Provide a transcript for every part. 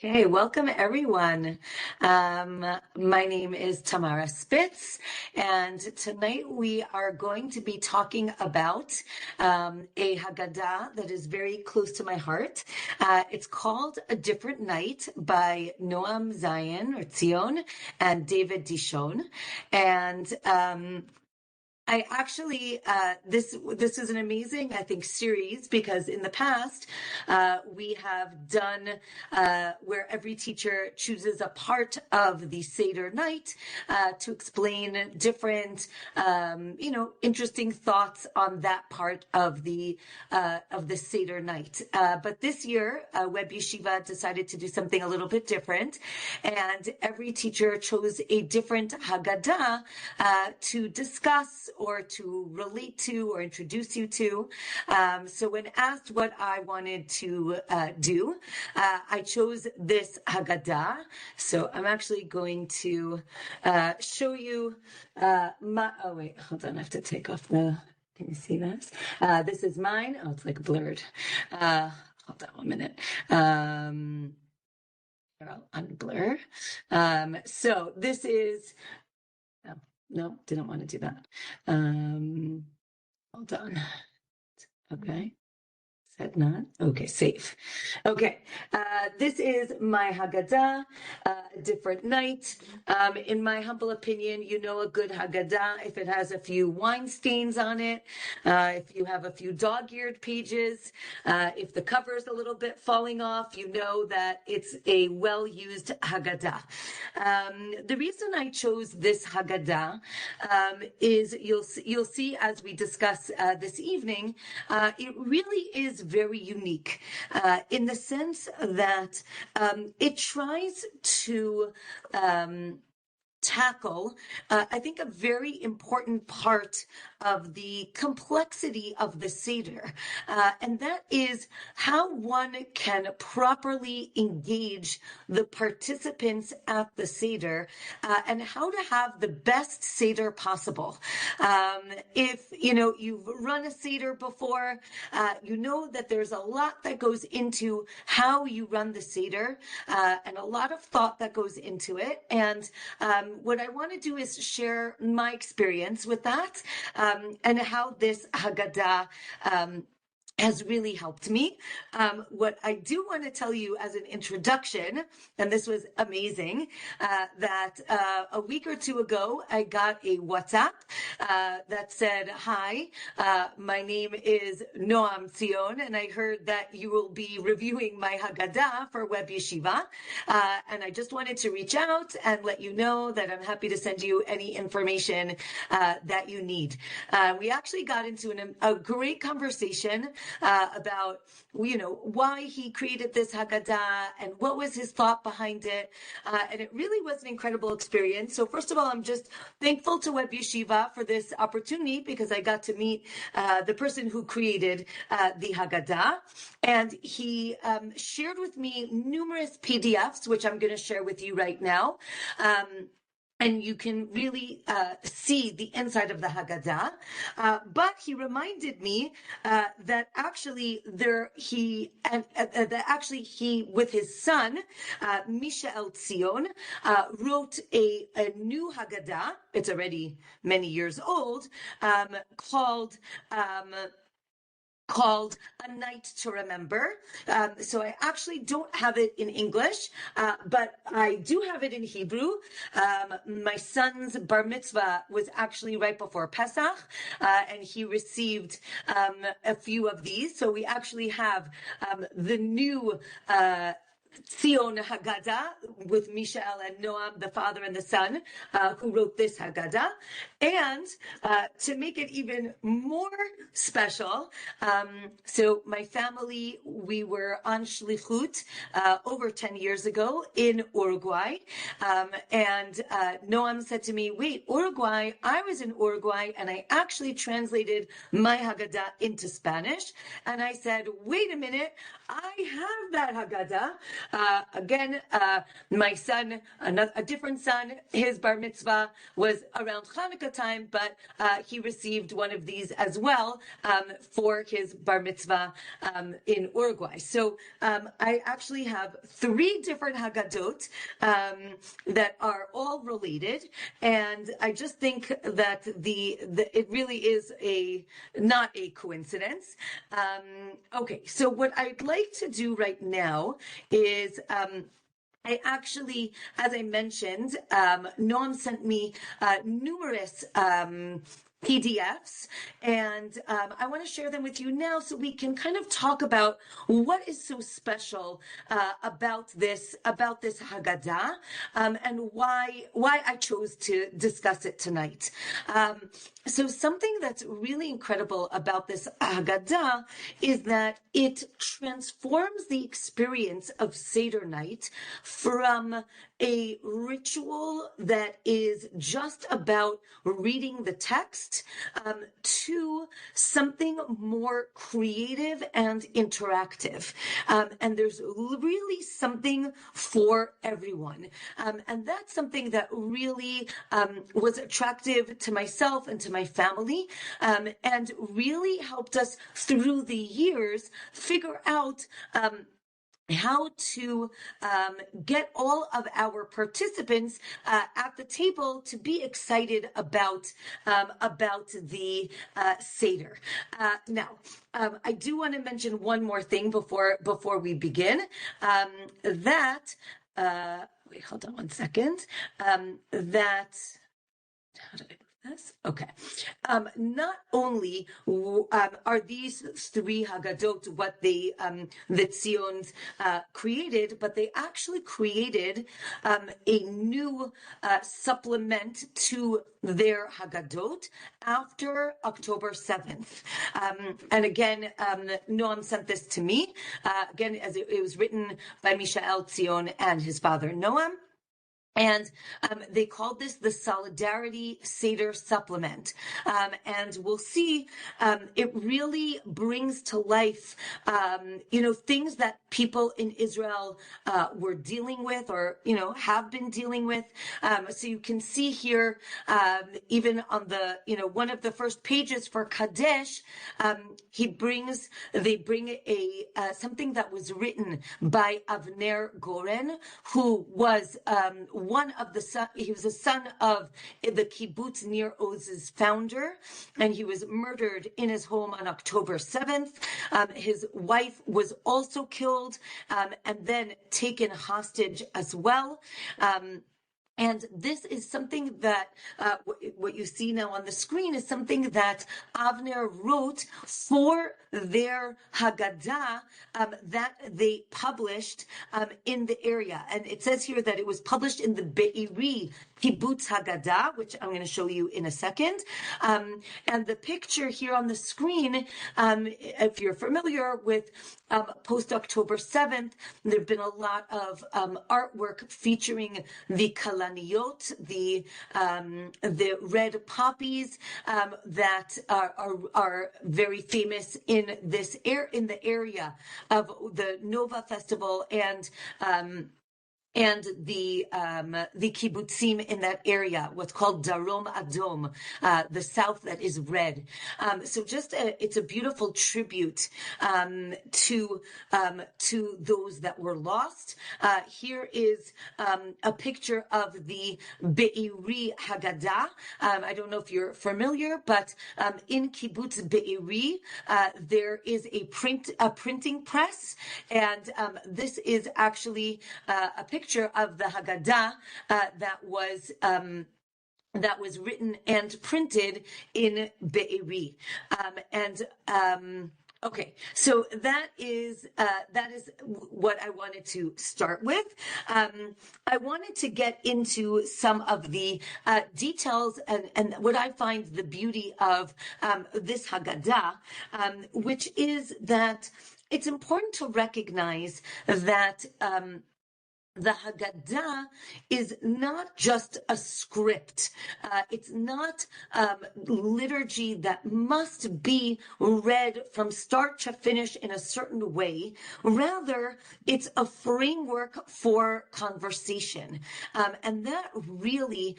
Okay, welcome everyone. My name is Tamara Spitz, and tonight we are going to be talking about a Haggadah that is very close to my heart. It's called A Different Night by Noam Zion and David Dishon. And I actually, this is an amazing, I think, series because in the past, we have done where every teacher chooses a part of the Seder night to explain different, interesting thoughts on that part of the Seder night. But this year, Web Yeshiva decided to do something a little bit different, and every teacher chose a different Haggadah to discuss or to relate to or introduce you to. So when asked what I wanted to do, I chose this Haggadah. So I'm actually going to show you oh wait, hold on, I have to take off can you see this? This is mine. Oh, it's like blurred. Hold on 1 minute. I'll unblur. So this is, no, didn't want to do that. Hold on. Okay. Is that not? Okay, safe. Okay. This is my Haggadah, A Different Night. In my humble opinion, you know a good Haggadah if it has a few wine stains on it, if you have a few dog-eared pages, if the cover is a little bit falling off, you know that it's a well-used Haggadah. The reason I chose this Haggadah is you'll see as we discuss this evening, it really is very unique in the sense that it tries to tackle, I think, a very important part of the complexity of the Seder, and that is how one can properly engage the participants at the Seder and how to have the best Seder possible. If you've run a Seder before, you know that there's a lot that goes into how you run the Seder and a lot of thought that goes into it. And what I want to do is share my experience with that and how this Haggadah has really helped me. What I do want to tell you as an introduction, and this was amazing, that a week or two ago, I got a WhatsApp that said, "Hi, my name is Noam Zion, and I heard that you will be reviewing my Haggadah for Web Yeshiva, and I just wanted to reach out and let you know that I'm happy to send you any information that you need." We actually got into a great conversation about why he created this Haggadah and what was his thought behind it, and it really was an incredible experience. So first of all, I'm just thankful to Web Yeshiva for this opportunity because I got to meet the person who created the Haggadah, and he shared with me numerous PDFs, which I'm going to share with you right now. And you can really see the inside of the Haggadah. But he reminded me that actually he with his son, Mishael Tzion, wrote a new Haggadah. It's already many years old, called A Night to Remember. So I actually don't have it in English, but I do have it in Hebrew. My son's bar mitzvah was actually right before Pesach, and he received a few of these. So we actually have the new Tzion Haggadah with Mishael and Noam, the father and the son, who wrote this Haggadah. And to make it even more special, so my family, we were on Shlichut over 10 years ago in Uruguay. And Noam said to me, "Wait, Uruguay, I was in Uruguay and I actually translated my Haggadah into Spanish." And I said, "Wait a minute, I have that Haggadah." Again, my son, a different son, his bar mitzvah was around Hanukkah time, but he received one of these as well for his bar mitzvah in Uruguay. So I actually have 3 different Haggadot that are all related, and I just think that it really is not a coincidence. Okay, so what I'd like to do right now is I actually, as I mentioned, Noam sent me numerous PDFs, and I want to share them with you now so we can kind of talk about what is so special about this Haggadah, and why I chose to discuss it tonight. So something that's really incredible about this Haggadah is that it transforms the experience of Seder night from a ritual that is just about reading the text to something more creative and interactive. And there's really something for everyone. And that's something that really was attractive to myself and to my family, and really helped us through the years figure out how to get all of our participants at the table to be excited about the Seder. Now, I do want to mention one more thing before we begin. Wait, hold on one second. How did I do this? Okay. Not only are these 3 Haggadot what the Tzions created, but they actually created a new supplement to their Haggadot after October 7th. And again, Noam sent this to me, again, as it was written by Mishael Tzion and his father, Noam. And they called this the Solidarity Seder Supplement. And we'll see, it really brings to life, things that people in Israel were dealing with, or, have been dealing with. So you can see here, even on the, one of the first pages for Kadesh, they bring something that was written by Avner Goren, who was, he was a son of the kibbutz Nir Oz's founder, and he was murdered in his home on October 7th. His wife was also killed, and then taken hostage as well. And this is something that, what you see now on the screen is something that Avner wrote for their Haggadah that they published in the area. And it says here that it was published in the Be'eri Kibbutz Haggadah, which I'm going to show you in a second. And the picture here on the screen, if you're familiar with post-October 7th, there have been a lot of artwork featuring the kalaniyot, the red poppies that are very famous in the area of the Nova Festival and the kibbutzim in that area, what's called Darom Adom, the south that is red. So it's a beautiful tribute to those that were lost. Here is a picture of the Be'eri Haggadah. I don't know if you're familiar, but in Kibbutz Be'eri, there is a printing press, and this is actually a picture of the Haggadah that was written and printed in Be'eri. Okay, so that is what I wanted to start with. I wanted to get into some of the details and what I find the beauty of this Haggadah, which is that it's important to recognize that the Haggadah is not just a script. It's not liturgy that must be read from start to finish in a certain way. Rather, it's a framework for conversation. And that really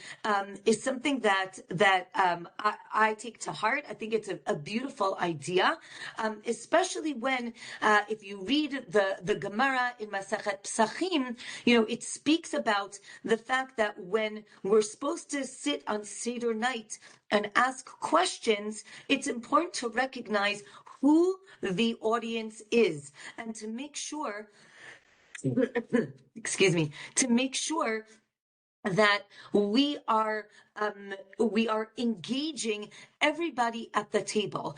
is something that I take to heart. I think it's a beautiful idea, especially when, if you read the Gemara in Masachet Psachim, it speaks about the fact that when we're supposed to sit on Seder night and ask questions, it's important to recognize who the audience is and to make sure, excuse me, to make sure that we are engaging everybody at the table.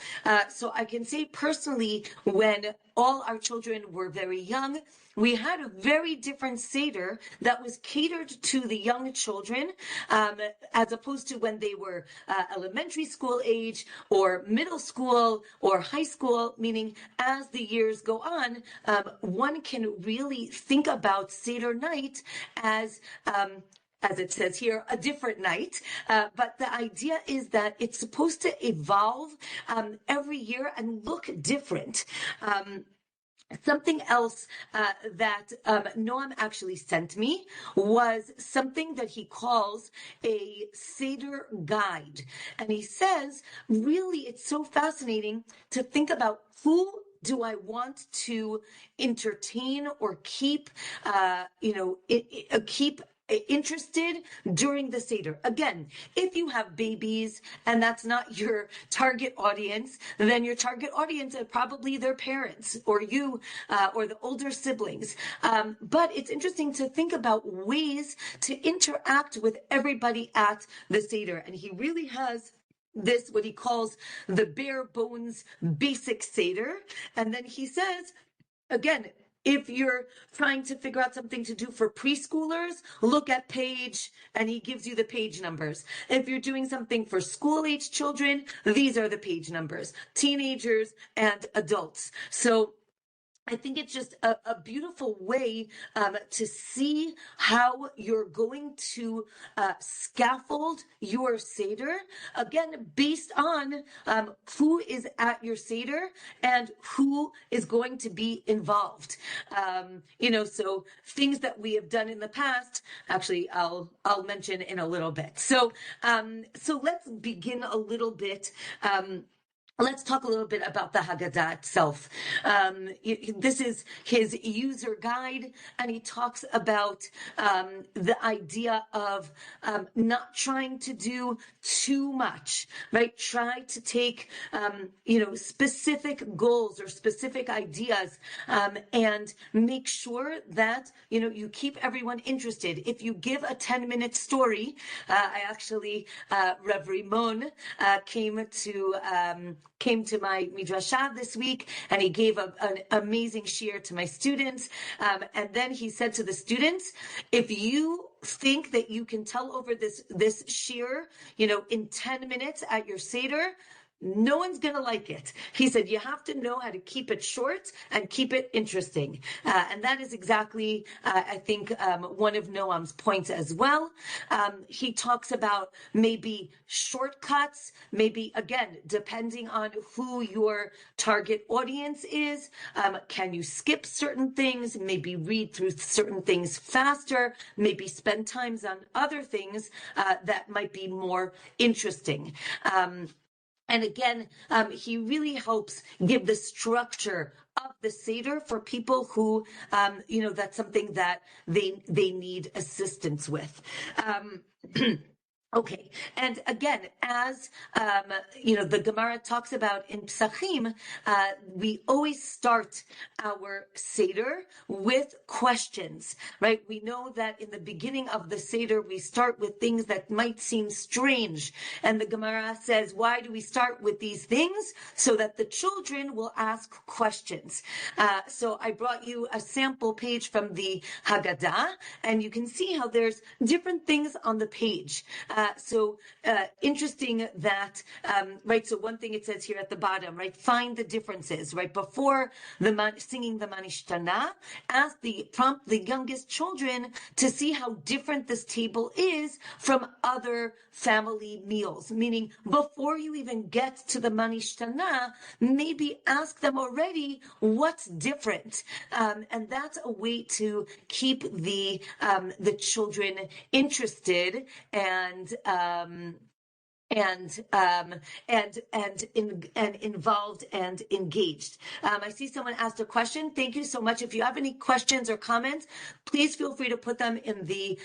So I can say personally, when all our children were very young, we had a very different Seder that was catered to the young children, as opposed to when they were elementary school age or middle school or high school, meaning as the years go on, one can really think about Seder night as it says here, a different night. But the idea is that it's supposed to evolve every year and look different. Something else that Noam actually sent me was something that he calls a Seder guide. And he says, really, it's so fascinating to think about who do I want to entertain or keep, keep interested during the Seder. Again, if you have babies and that's not your target audience, then your target audience are probably their parents or you or the older siblings. But it's interesting to think about ways to interact with everybody at the Seder. And he really has this, what he calls the bare bones basic Seder. And then he says, again, if you're trying to figure out something to do for preschoolers, look at page, and he gives you the page numbers. If you're doing something for school-age children, these are the page numbers, teenagers and adults. So I think it's just a beautiful way to see how you're going to scaffold your Seder, again, based on who is at your Seder and who is going to be involved. So things that we have done in the past, actually, I'll mention in a little bit. So let's begin a little bit. Let's talk a little bit about the Haggadah itself. This is his user guide, and he talks about the idea of not trying to do too much, right? Try to take, specific goals or specific ideas, and make sure that, you keep everyone interested. If you give a 10-minute story, I actually, Rev Rimon came to my midrashah this week, and he gave an amazing shiur to my students. And then he said to the students, if you think that you can tell over this shiur, in 10 minutes at your Seder, no one's going to like it. He said, you have to know how to keep it short and keep it interesting. And that is exactly, I think, one of Noam's points as well. He talks about maybe shortcuts, maybe, again, depending on who your target audience is. Can you skip certain things? Maybe read through certain things faster, maybe spend times on other things that might be more interesting. And again, he really helps give the structure of the Seder for people who, that's something that they need assistance with. Okay, and again, as the Gemara talks about in Psachim, we always start our Seder with questions, right? We know that in the beginning of the Seder, we start with things that might seem strange. And the Gemara says, why do we start with these things? So that the children will ask questions. So I brought you a sample page from the Haggadah, and you can see how there's different things on the page. Interesting that, right, so one thing it says here at the bottom, right, find the differences, right, before singing the Manishtana, prompt the youngest children to see how different this table is from other family meals, meaning before you even get to the Manishtana, maybe ask them already what's different. And that's a way to keep the children interested and involved and engaged. I see someone asked a question. Thank you so much. If you have any questions or comments, please feel free to put them in the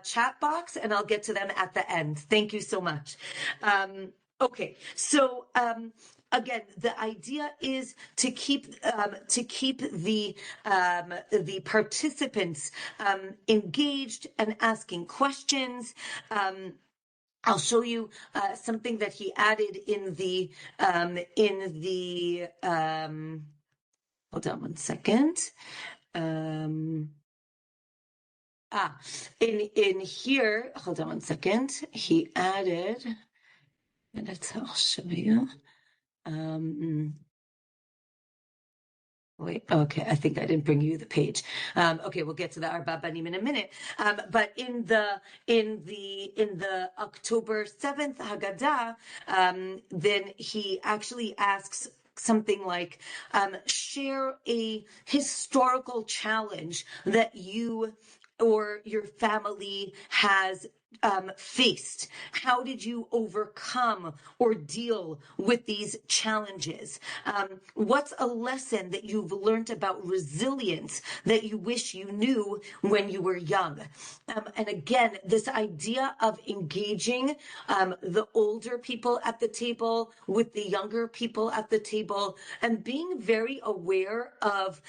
chat box, and I'll get to them at the end. Thank you so much. Okay, so again, the idea is to keep the participants engaged and asking questions. I'll show you something that he added in the hold on one second. In here, hold on one second. He added, and I'll show you. Wait, okay, I think I didn't bring you the page. Okay, we'll get to the Arba Banim in a minute. But in the October 7th Haggadah, then he actually asks something like, share a historical challenge that you or your family has faced. How did you overcome or deal with these challenges? What's a lesson that you've learned about resilience that you wish you knew when you were young? And again, this idea of engaging the older people at the table with the younger people at the table, and being very aware of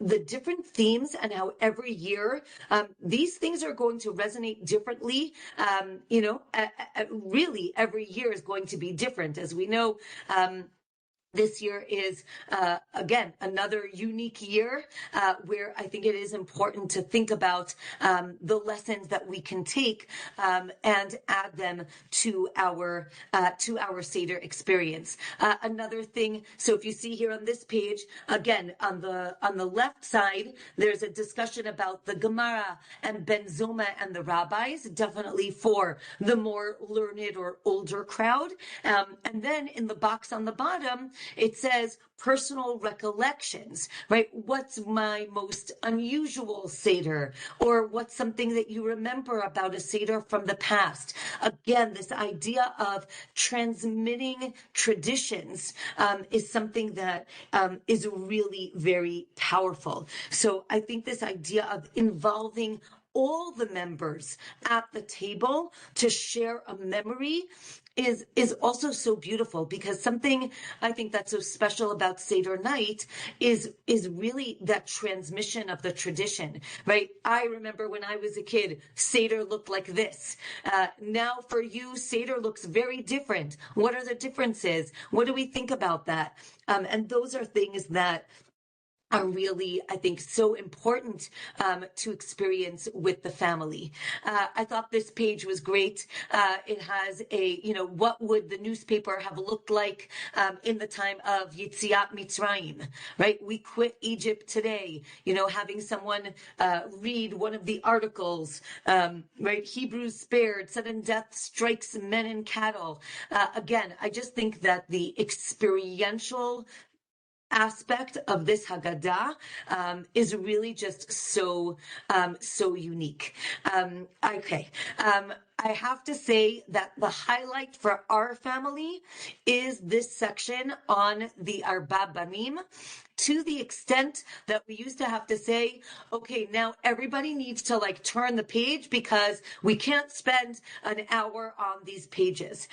the different themes and how every year these things are going to resonate differently. Really every year is going to be different. As we know, this year is, again, another unique year where I think it is important to think about the lessons that we can take and add them to our Seder experience. Another thing, so if you see here on this page, again, on the left side, there's a discussion about the Gemara and Ben Zoma and the rabbis, definitely for the more learned or older crowd. And then in the box on the bottom, it says personal recollections, right? What's my most unusual Seder? Or what's something that you remember about a Seder from the past? Again, this idea of transmitting traditions is something that is really very powerful. So I think this idea of involving all the members at the table to share a memory is also so beautiful, because something I think that's so special about Seder night is really that transmission of the tradition, right? I remember when I was a kid, Seder looked like this. Now for you, Seder looks very different. What are the differences? What do we think about that? And those are things that are really, I think, so important to experience with the family. I thought this page was great. It has what would the newspaper have looked like in the time of Yitziat Mitzrayim, right? We quit Egypt today, having someone read one of the articles, right? Hebrews spared, sudden death strikes men and cattle. Again, I just think that the experiential aspect of this Haggadah is really just so unique. Okay. I have to say that the highlight for our family is this section on the Arba Banim, to the extent that we used to have to say, okay, now everybody needs to turn the page because we can't spend an hour on these pages.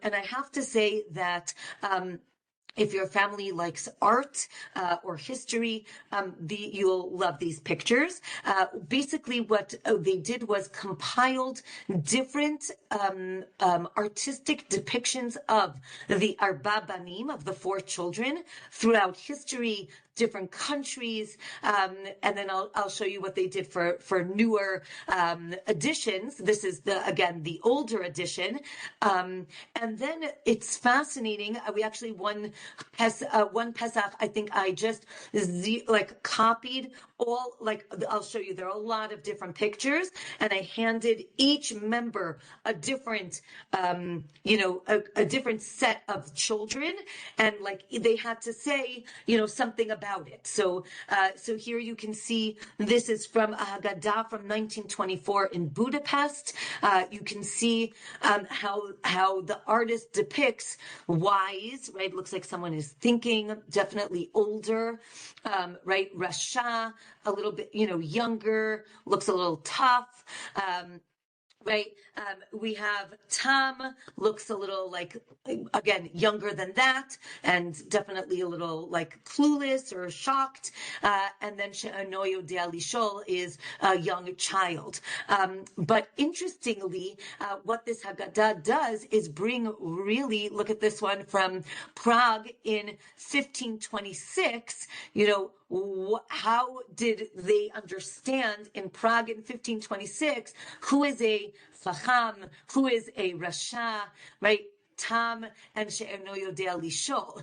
And I have to say that if your family likes art or history, you'll love these pictures. Basically, what they did was compiled different artistic depictions of the Arba Banim, of the four children, throughout history, different countries, and then I'll show you what they did for newer editions. This is again the older edition, and then it's fascinating. We actually one Pesach, I think I just copied all, I'll show you. There are a lot of different pictures, and I handed each member a different a different set of children, and they had to say something about it. So here you can see this is from a Haggadah from 1924 in Budapest. You can see how the artist depicts wise, right? Looks like someone is thinking, definitely older, right? Rasha, a little bit younger, looks a little tough. Right. We have Tam, looks a little again, younger than that, and definitely a little clueless or shocked. And then She'anoyo De'alishol is a young child. But interestingly, what this Haggadah does is really, look at this one from Prague in 1526, how did they understand in Prague in 1526 who is a Chacham, who is a Rasha, right? Tam and She'eno Yodea Lishol.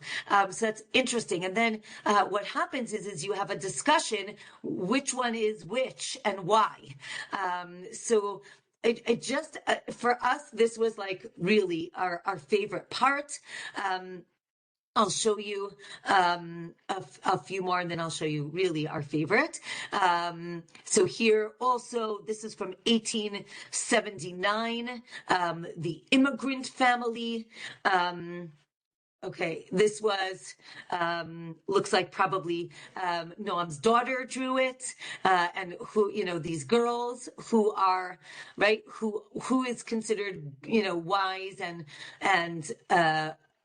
So that's interesting. And then what happens is you have a discussion, which one is which and why. So it just, for us, this was really our favorite part. I'll show you a few more, and then I'll show you really our favorite. So here also, this is from 1879, the immigrant family. Okay, this was, looks like probably Noam's daughter drew it, and who, these girls who are, right, who is considered, wise and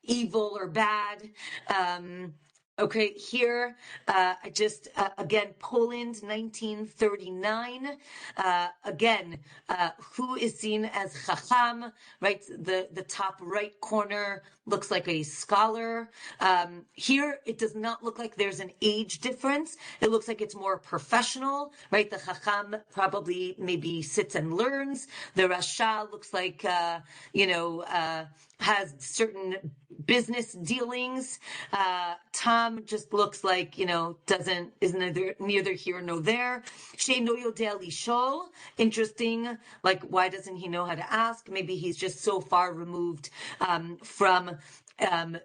evil or bad. Okay, here, again, Poland, 1939. Again, who is seen as Chacham, right? The top right corner looks like a scholar. Here, it does not look like there's an age difference. It looks like it's more professional, right? The Chacham probably maybe sits and learns. The Rasha looks like, has certain business dealings. Tom just looks like, is neither here nor there. She'eno yodea lishol, interesting. Why doesn't he know how to ask? Maybe he's just so far removed from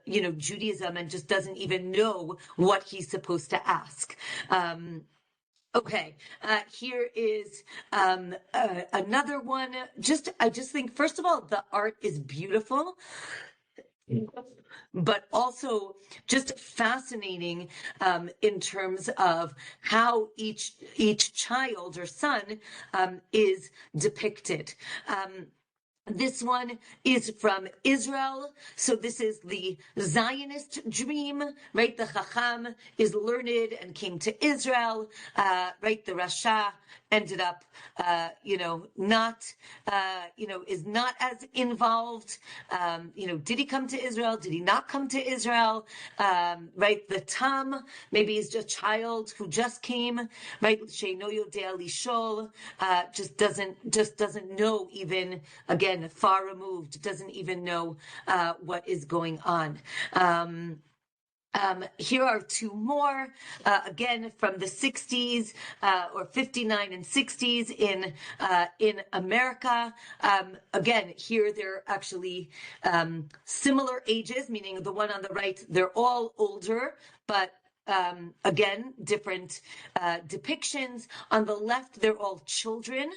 Judaism and just doesn't even know what he's supposed to ask. Okay, here is another one. I just think, first of all, the art is beautiful, but also just fascinating in terms of how each child or son is depicted. This one is from Israel. So this is the Zionist dream, right? The Chacham is learned and came to Israel, right? The Rasha ended up, not, is not as involved. Did he come to Israel? Did he not come to Israel? Right? The Tam, maybe is just a child who just came, right? She'eno yodea lishol, just doesn't know even, again, far removed, doesn't even know what is going on. Here are two more, again, from the 60s, or 59 and 60s in America. Again, here they're actually similar ages, meaning the one on the right, they're all older, but again, different depictions. On the left, they're all children,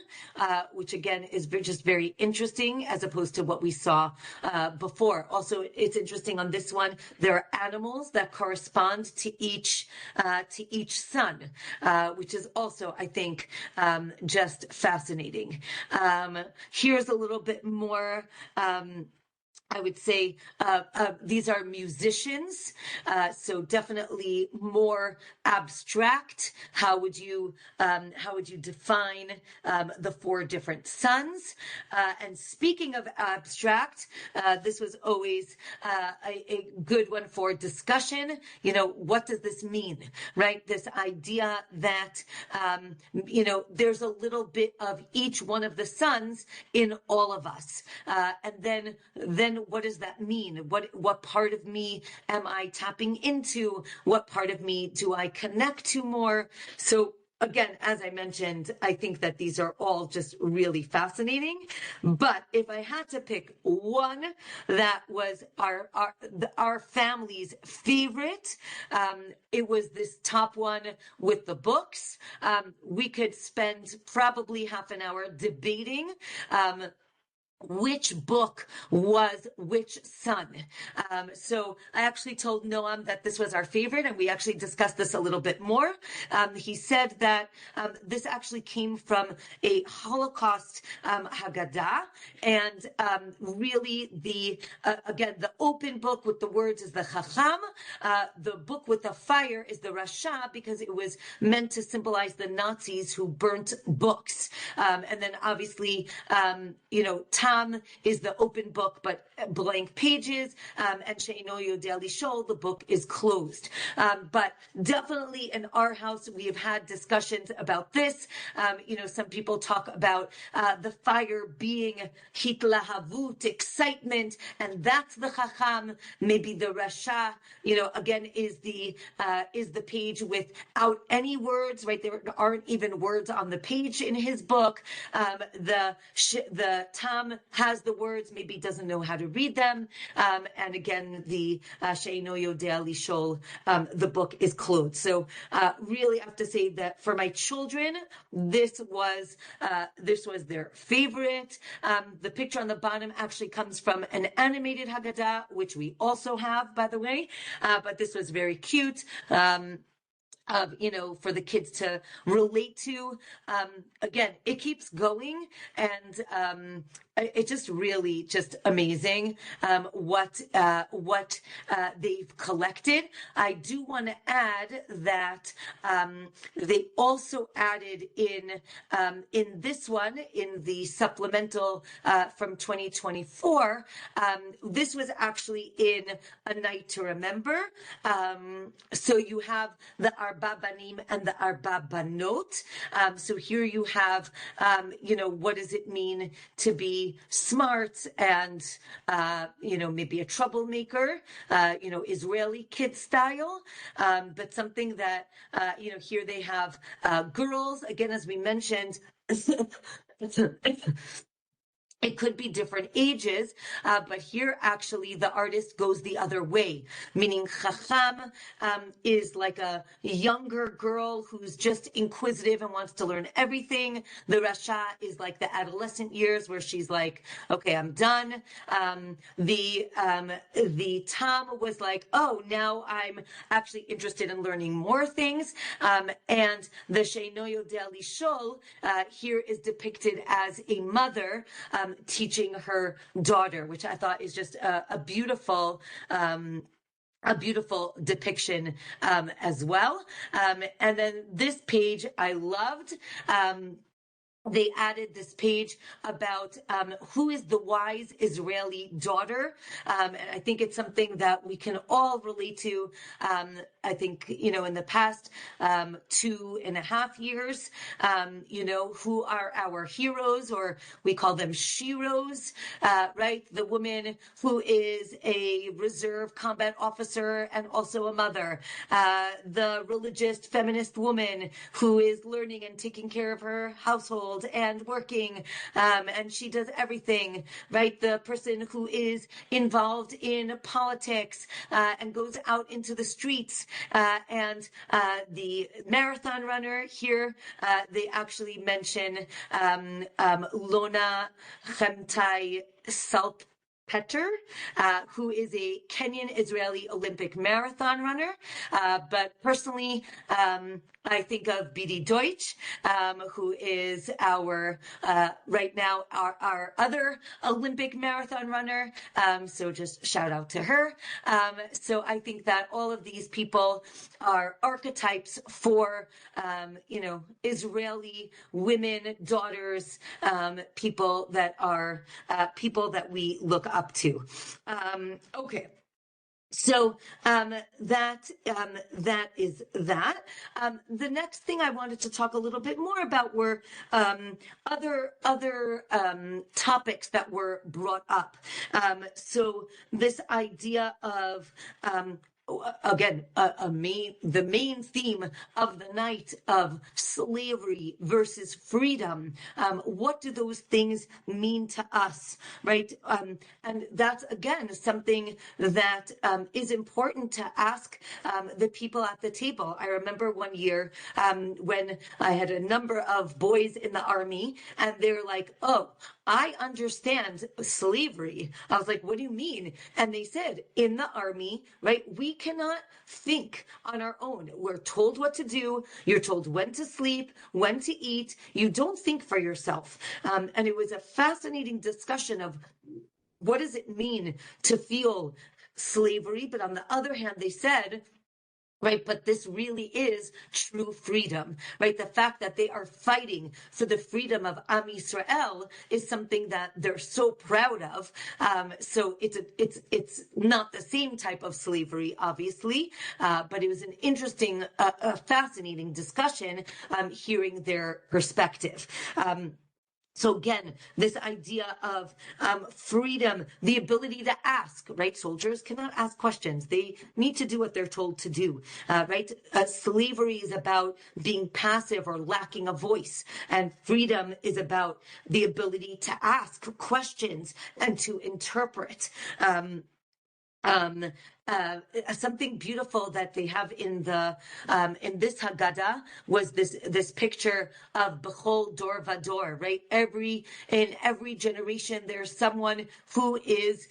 which again is just very interesting as opposed to what we saw before. Also, it's interesting on this one, there are animals that correspond to each son, which is also, I think, just fascinating. Here's a little bit more I would say these are musicians, so definitely more abstract. How would you define the four different sons? And speaking of abstract, this was always a good one for discussion. What does this mean, right? This idea that there's a little bit of each one of the sons in all of us, and then what does that mean? What part of me am I tapping into? What part of me do I connect to more? So again, as I mentioned, I think that these are all just really fascinating. But if I had to pick one that was our family's favorite, it was this top one with the books. We could spend probably half an hour debating which book was which son. So I actually told Noam that this was our favorite, and we actually discussed this a little bit more. He said that this actually came from a Holocaust Haggadah, and really again, the open book with the words is the Chacham. The book with the fire is the Rasha, because it was meant to symbolize the Nazis who burnt books. And then obviously, Tam is the open book, but blank pages, and Sheino Yodeh Lishol, the book is closed. But definitely in our house, we have had discussions about this. Some people talk about the fire being hitlahavut, excitement, and that's the Chacham. Maybe the Rasha, again, is the page without any words, right? There aren't even words on the page in his book. The Tam has the words, maybe doesn't know how to read them. And again, the Sheino Yodeh Lishol, the book is closed. So really I have to say that for my children, this was their favorite. The picture on the bottom actually comes from an animated Haggadah, which we also have, by the way. But this was very cute. For the kids to relate to. Again, it keeps going, and it's just really just amazing what they've collected. I do want to add that they also added in this one, in the supplemental from 2024, this was actually in A Night to Remember. So you have the Arba Banim and the Arba Banot. So here you have, what does it mean to be smart and, maybe a troublemaker, Israeli kid style. But something that, here they have girls, again, as we mentioned, it could be different ages, but here actually the artist goes the other way, meaning Chacham is like a younger girl who's just inquisitive and wants to learn everything. The Rasha is like the adolescent years where she's like, okay, I'm done. The Tam was like, oh, now I'm actually interested in learning more things. And the Sheino Yodeh Lishol here is depicted as a mother teaching her daughter, which I thought is just a beautiful depiction as well. And then this page I loved. They added this page about who is the wise Israeli daughter. And I think it's something that we can all relate to. I think, in the past 2.5 years, who are our heroes, or we call them sheroes, right? The woman who is a reserve combat officer and also a mother. The religious feminist woman who is learning and taking care of her household and working, and she does everything, right? The person who is involved in politics and goes out into the streets, and the marathon runner here, they actually mention Lona Chemtai Salt Petter, who is a Kenyan-Israeli Olympic marathon runner. But personally, I think of Bidi Deutsch, who is our, right now, our other Olympic marathon runner. So just shout out to her. So I think that all of these people are archetypes for, Israeli women, daughters, people that are, people that we look up to. Okay. So that is that. The next thing I wanted to talk a little bit more about were other topics that were brought up. So this idea of again, the main theme of the night of slavery versus freedom. What do those things mean to us, right? And that's, again, something that is important to ask the people at the table. I remember one year when I had a number of boys in the army, and they're like, oh, I understand slavery. I was like, what do you mean? And they said, in the army, right, we cannot think on our own. We're told what to do. You're told when to sleep, when to eat. You don't think for yourself. And it was a fascinating discussion of what does it mean to feel slavery? But on the other hand, they said, right, but this really is true freedom, right? The fact that they are fighting for the freedom of Am Yisrael is something that they're so proud of. So it's not the same type of slavery, obviously, but it was an interesting, fascinating discussion, hearing their perspective. So again, this idea of freedom, the ability to ask, right? Soldiers cannot ask questions. They need to do what they're told to do, right? Slavery is about being passive or lacking a voice. And freedom is about the ability to ask questions and to interpret. Um, Something beautiful that they have in in this Haggadah was this picture of Bechol Dor Vador, right? In every generation, there's someone who is,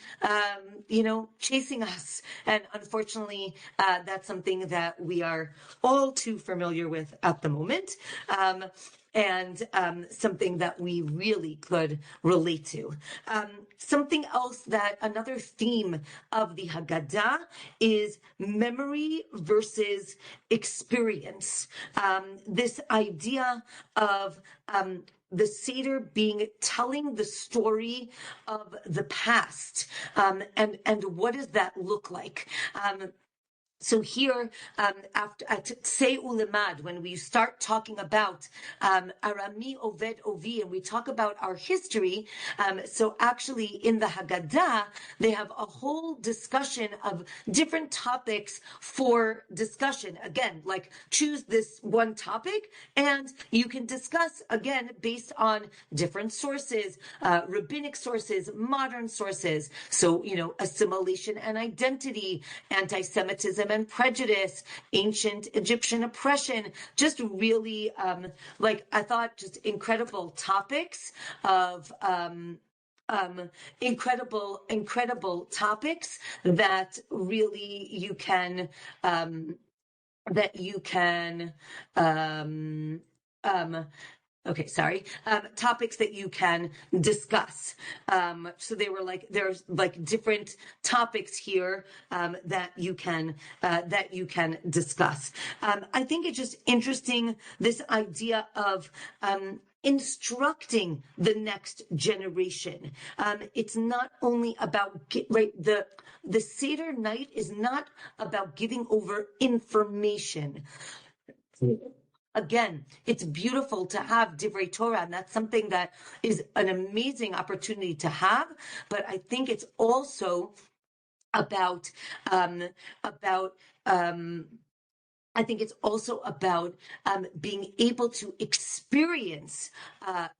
chasing us, and unfortunately, that's something that we are all too familiar with at the moment. And something that we really could relate to. Something else that another theme of the Haggadah is memory versus experience. This idea of the Seder telling the story of the past, and what does that look like? So here, after Tsei Ulemad, when we start talking about Arami Oved Ovi, and we talk about our history, so actually in the Haggadah, they have a whole discussion of different topics for discussion. Again, like choose this one topic, and you can discuss, again, based on different sources, rabbinic sources, modern sources. So, assimilation and identity, anti-Semitism and prejudice, ancient Egyptian oppression, just really, I thought, just incredible topics of, incredible topics that really you can, topics that you can discuss. So they were there's different topics here that you can discuss. I think it's just interesting, this idea of instructing the next generation. It's not only about the Seder night is not about giving over information. Again, it's beautiful to have Divrei Torah, and that's something that is an amazing opportunity to have. But I think it's also about being able to experience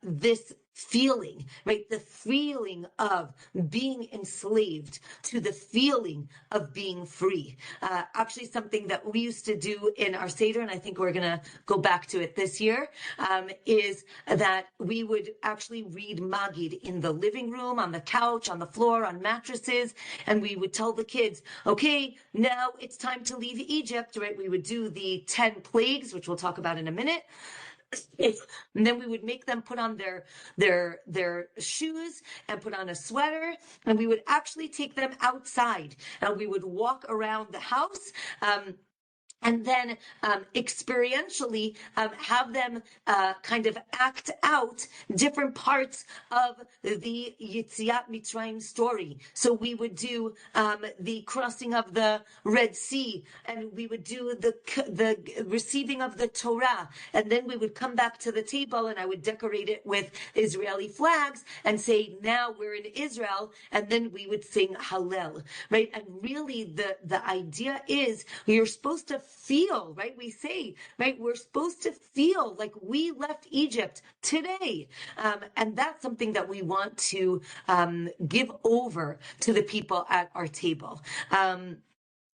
this feeling, right? The feeling of being enslaved to the feeling of being free. Actually, something that we used to do in our Seder, and I think we're going to go back to it this year, is that we would actually read Magid in the living room, on the couch, on the floor, on mattresses, and we would tell the kids, okay, now it's time to leave Egypt, right? We would do the 10 plagues, which we'll talk about in a minute. And then we would make them put on their shoes and put on a sweater, and we would actually take them outside, and we would walk around the house. And then experientially have them kind of act out different parts of the Yetziat Mitzrayim story. So we would do the crossing of the Red Sea, and we would do the receiving of the Torah, and then we would come back to the table, and I would decorate it with Israeli flags and say, now we're in Israel, and then we would sing Hallel, right? And really the idea is you're supposed to feel, right? We say, right? We're supposed to feel like we left Egypt today. And that's something that we want to give over to the people at our table.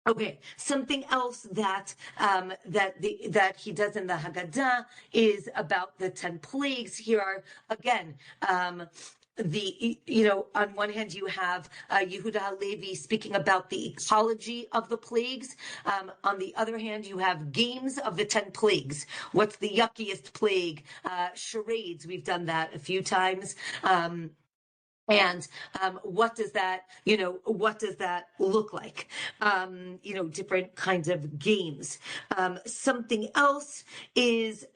Okay, something else that that he does in the Haggadah is about the 10 plagues. Here are again on one hand you have Yehuda Halevi speaking about the ecology of the plagues. On the other hand, you have games of the 10 plagues. What's the yuckiest plague? Charades. We've done that a few times. And what does that look like? Different kinds of games. Something else is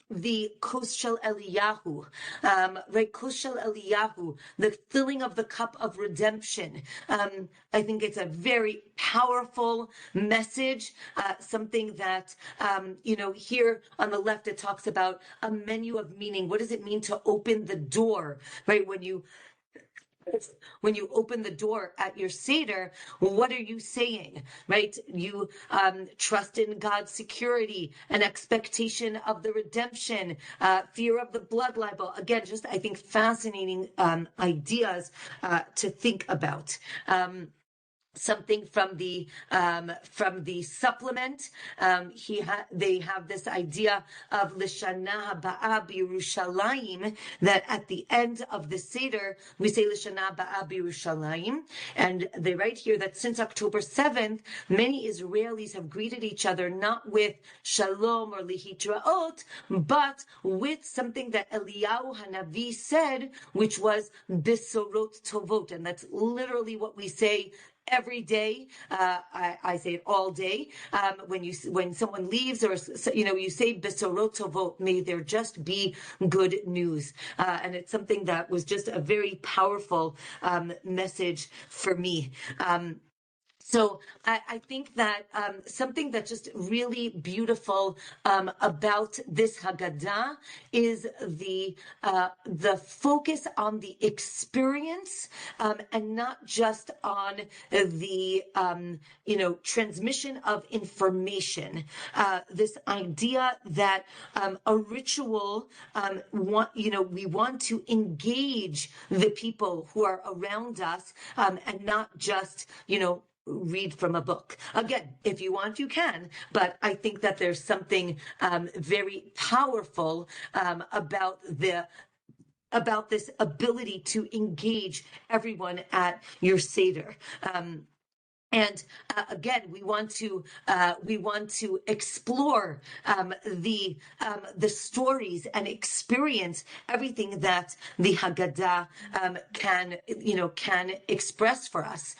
the Kos Shel Eliyahu, right? Kos Shel Eliyahu, the filling of the cup of redemption. I think it's a very powerful message, something that, here on the left, it talks about a menu of meaning. What does it mean to open the door, right? When you open the door at your Seder, what are you saying, right? You trust in God's security, an expectation of the redemption, fear of the blood libel. Again, just, I think, fascinating ideas to think about. Something from the supplement. They have this idea of Lishana Haba'a B'Yerushalayim, that at the end of the Seder we say Lishana Haba'a B'Yerushalayim, and they write here that since October 7th, many Israelis have greeted each other not with Shalom or Lihitraot, but with something that Eliyahu Hanavi said, which was Besorot Tovot, and that's literally what we say every day. I say it all day. When someone leaves, or you say Besorot Tovot, may there just be good news. And it's something that was just a very powerful message for me. So I think that something that's just really beautiful about this Haggadah is the focus on the experience and not just on the transmission of information. This idea that a ritual, we want to engage the people who are around us and not just read from a book. Again, if you want, you can, but I think that there's something very powerful about this ability to engage everyone at your Seder. And again, we want to explore the stories and experience everything that the Haggadah can express for us.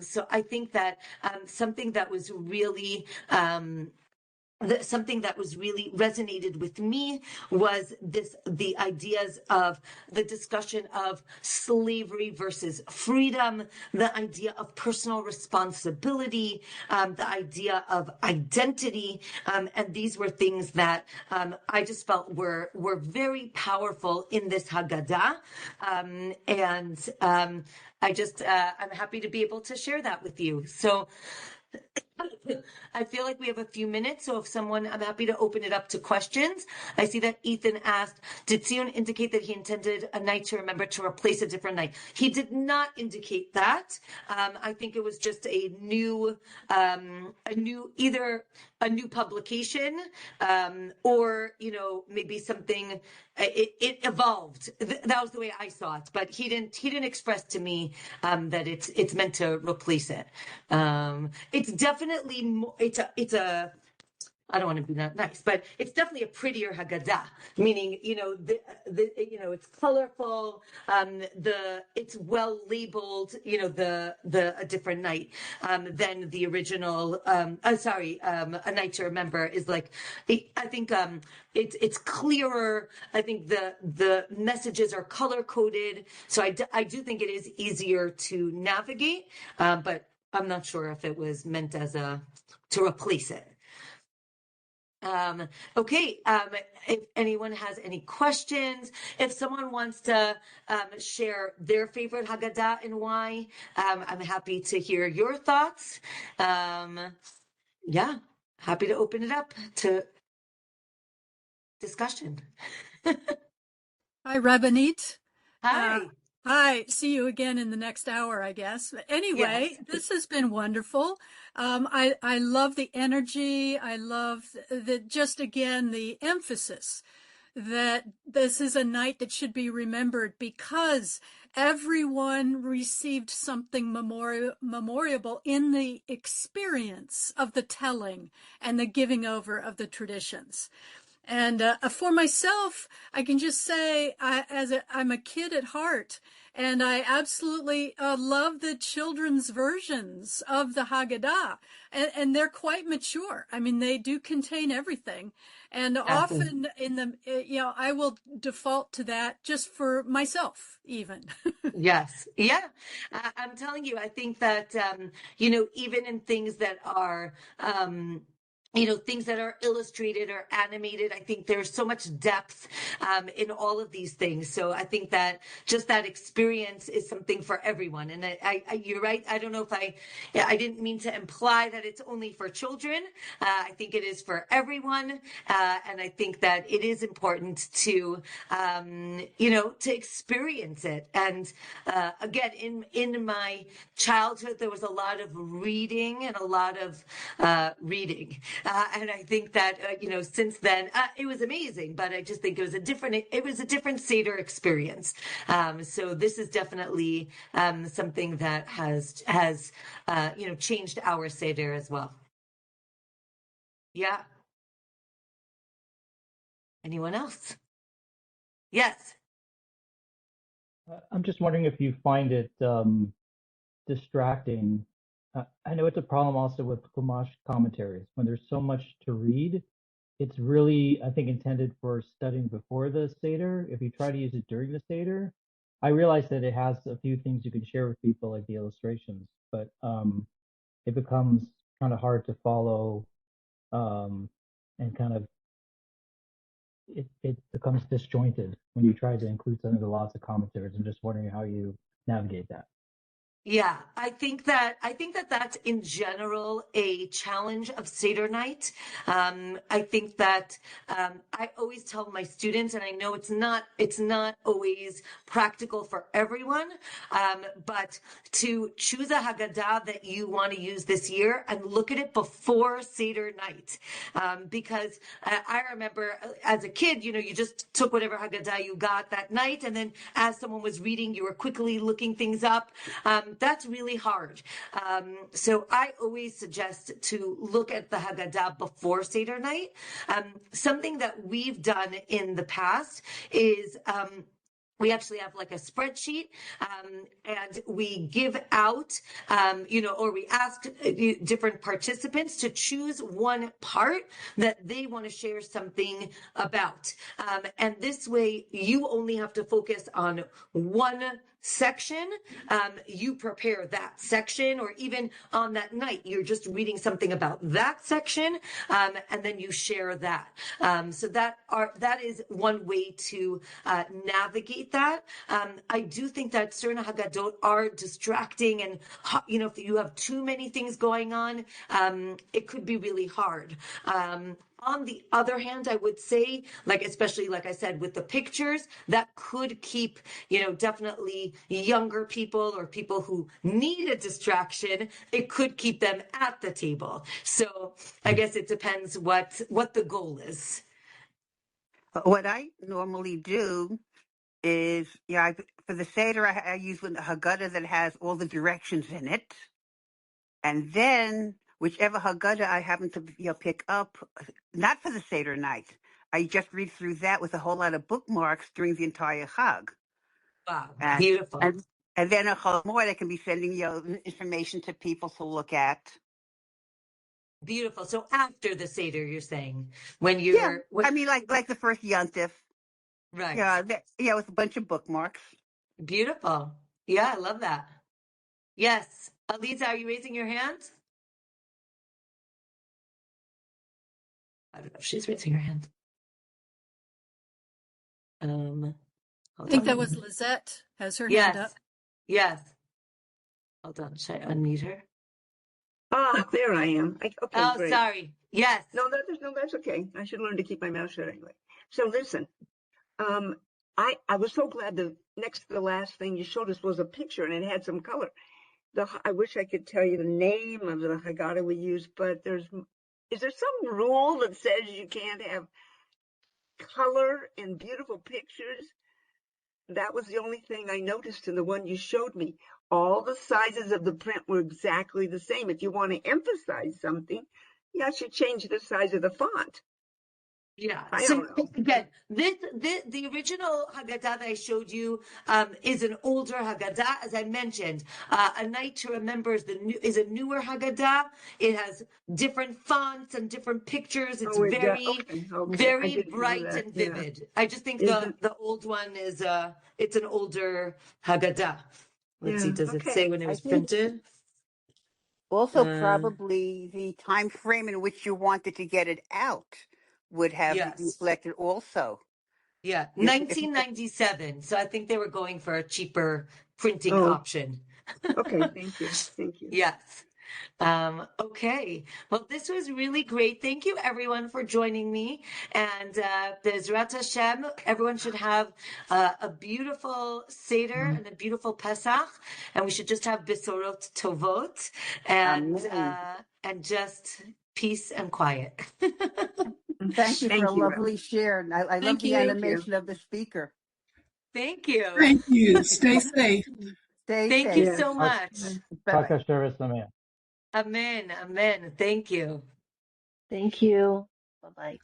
So I think that something that was really resonated with me was the ideas of the discussion of slavery versus freedom, the idea of personal responsibility, the idea of identity, and these were things that I just felt were very powerful in this Haggadah, and I'm happy to be able to share that with you. So I feel like we have a few minutes, so I'm happy to open it up to questions. I see that Ethan asked, did Sion indicate that he intended a night to remember to replace a different night? He did not indicate that. I think it was just either a new publication, or, maybe something, it evolved. That was the way I saw it, but he didn't express to me, that it's meant to replace it. It's definitely it's a I don't want to be that nice, but it's definitely a prettier Haggadah. Meaning, it's colorful. It's well labeled. A different night than the original. A Night to Remember is like. I think it's clearer. I think the messages are color coded, so I do think it is easier to navigate. But I'm not sure if it was meant to replace it. Okay. If anyone has any questions, if someone wants to share their favorite Haggadah and why, I'm happy to hear your thoughts. Yeah, happy to open it up to discussion. Hi, Rabbanit. Hi. Hi, see you again in the next hour, I guess. But anyway, Yes. this has been wonderful. I love the energy. I love just again, the emphasis that this is a night that should be remembered because everyone received something memorable in the experience of the telling and the giving over of the traditions. And for myself, I can just say, I'm a kid at heart, and I absolutely love the children's versions of the Haggadah, and they're quite mature. I mean, they do contain everything, and Exactly. often I will default to that just for myself, even. Yes. Yeah. I'm telling you, I think that, even in things that are, things that are illustrated or animated, I think there's so much depth in all of these things. So I think that just that experience is something for everyone. And you're right. I don't know if I didn't mean to imply that it's only for children. I think it is for everyone. And I think that it is important to experience it. And again, in my childhood, there was a lot of reading and a lot of reading. And I think that, since then, it was amazing, but I just think it was a different Seder experience. So this is definitely something that has changed our Seder as well. Yeah. Anyone else? Yes. I'm just wondering if you find it distracting. I know it's a problem also with Chumash commentaries. When there's so much to read, it's really, I think, intended for studying before the Seder. If you try to use it during the Seder, I realize that it has a few things you can share with people, like the illustrations, but it becomes kind of hard to follow, and kind of it becomes disjointed when you try to include some of the lots of commentaries. I'm just wondering how you navigate that. Yeah, I think that that's in general a challenge of Seder night. I think that I always tell my students, and I know it's not always practical for everyone, but to choose a Haggadah that you want to use this year and look at it before Seder night, because I remember as a kid, you just took whatever Haggadah you got that night, and then as someone was reading, you were quickly looking things up. That's really hard. So I always suggest to look at the Haggadah before Seder night. Something that we've done in the past is we actually have like a spreadsheet, and we give out, or we ask different participants to choose one part that they want to share something about. And this way you only have to focus on one section, you prepare that section, or even on that night, you're just reading something about that section, and then you share that. So that is one way to navigate that. I do think that certain Haggadot are distracting, and if you have too many things going on, it could be really hard. On the other hand, I would say, especially like I said, with the pictures, that could keep, definitely younger people or people who need a distraction, it could keep them at the table. So I guess it depends what the goal is. What I normally do is, for the Seder, I use a Haggadah that has all the directions in it. And then whichever Haggadah I happen to pick up, not for the Seder night, I just read through that with a whole lot of bookmarks during the entire Chag. Wow, And, beautiful. And then a whole more, I can be sending information to people to look at. Beautiful. So after the Seder, you're saying, when you're... I mean, like the first Yontif. Right. With a bunch of bookmarks. Beautiful. Yeah, I love that. Yes. Aliza, are you raising your hand? I don't know if she's raising her hand. I think that was Lizette has her hand up. Yes. Hold on. Should I unmute her? There I am. Okay, great. Sorry. Yes. No, that's okay. I should learn to keep my mouth shut anyway. So listen, I was so glad the next to the last thing you showed us was a picture and it had some color. I wish I could tell you the name of the Haggadah we use, but is there some rule that says you can't have color in beautiful pictures? That was the only thing I noticed in the one you showed me. All the sizes of the print were exactly the same. If you want to emphasize something, you should change the size of the font. Yeah. I don't know. Again, the original Haggadah that I showed you is an older Haggadah. As I mentioned, A Night to Remember is a newer Haggadah. It has different fonts and different pictures. It's very bright and vivid. Yeah. I just think the old one is it's an older Haggadah. Let's see, does it say when it was printed? Also, probably the time frame in which you wanted to get it out would have reflected also. Yeah, 1997. So I think they were going for a cheaper printing option. Okay, thank you. Yes. Okay. Well, this was really great. Thank you, everyone, for joining me. And Bezrat Hashem, everyone should have a beautiful Seder and a beautiful Pesach. And we should just have Besorot Tovot and just peace and quiet. Thank you for a lovely share. I love the animation of the speaker. Thank you. Thank you. Stay safe. Thank you so much. Amen. Amen. Amen. Thank you. Thank you. Bye-bye.